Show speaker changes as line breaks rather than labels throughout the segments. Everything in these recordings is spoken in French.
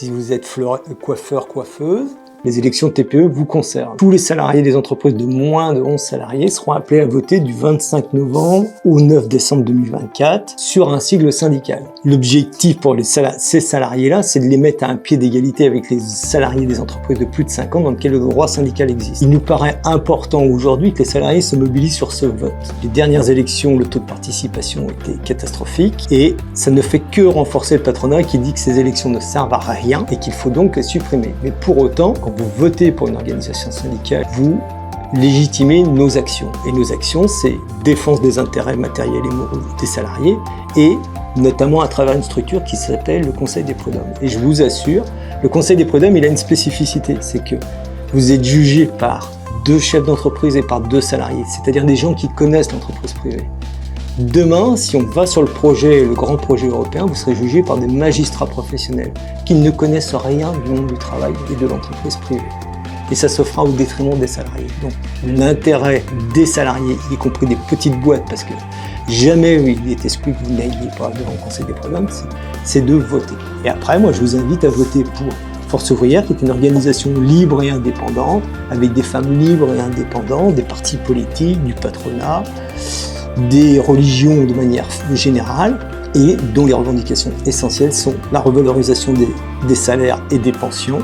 Si vous êtes coiffeur, coiffeuse, les élections de TPE vous concernent. Tous les salariés des entreprises de moins de 11 salariés seront appelés à voter du 25 novembre au 9 décembre 2024 sur un sigle syndical. L'objectif pour ces salariés-là, c'est de les mettre à un pied d'égalité avec les salariés des entreprises de plus de 5 ans dans lesquelles le droit syndical existe. Il nous paraît important aujourd'hui que les salariés se mobilisent sur ce vote. Les dernières élections, le taux de participation était catastrophique et ça ne fait que renforcer le patronat qui dit que ces élections ne servent à rien et qu'il faut donc les supprimer. Mais pour autant, quand vous votez pour une organisation syndicale, vous légitimez nos actions. Et nos actions, c'est défense des intérêts matériels et moraux des salariés et notamment à travers une structure qui s'appelle le Conseil des prud'hommes. Et je vous assure, le Conseil des prud'hommes, il a une spécificité, c'est que vous êtes jugé par 2 chefs d'entreprise et par 2 salariés, c'est-à-dire des gens qui connaissent l'entreprise privée. Demain, si on va sur le grand projet européen, vous serez jugé par des magistrats professionnels qui ne connaissent rien du monde du travail et de l'entreprise privée. Et ça se fera au détriment des salariés. Donc l'intérêt des salariés, y compris des petites boîtes, parce que jamais il est exclu que vous n'ayez pas devant le Conseil des prud'hommes, c'est de voter. Et après, moi je vous invite à voter pour Force ouvrière, qui est une organisation libre et indépendante, avec des femmes libres et indépendantes, des partis politiques, du patronat, des religions de manière générale, et dont les revendications essentielles sont la revalorisation des salaires et des pensions,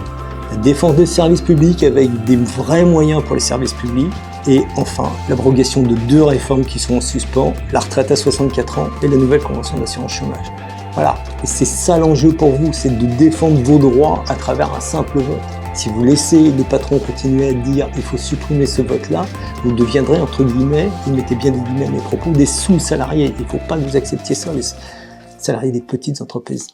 la défense des services publics avec des vrais moyens pour les services publics, et enfin l'abrogation de 2 réformes qui sont en suspens, la retraite à 64 ans et la nouvelle convention d'assurance chômage. Voilà, et c'est ça l'enjeu pour vous, c'est de défendre vos droits à travers un simple vote. Si vous laissez les patrons continuer à dire il faut supprimer ce vote-là, vous deviendrez, entre guillemets, vous mettez bien des guillemets à mes propos, des sous-salariés. Il ne faut pas que vous acceptiez ça, les salariés des petites entreprises.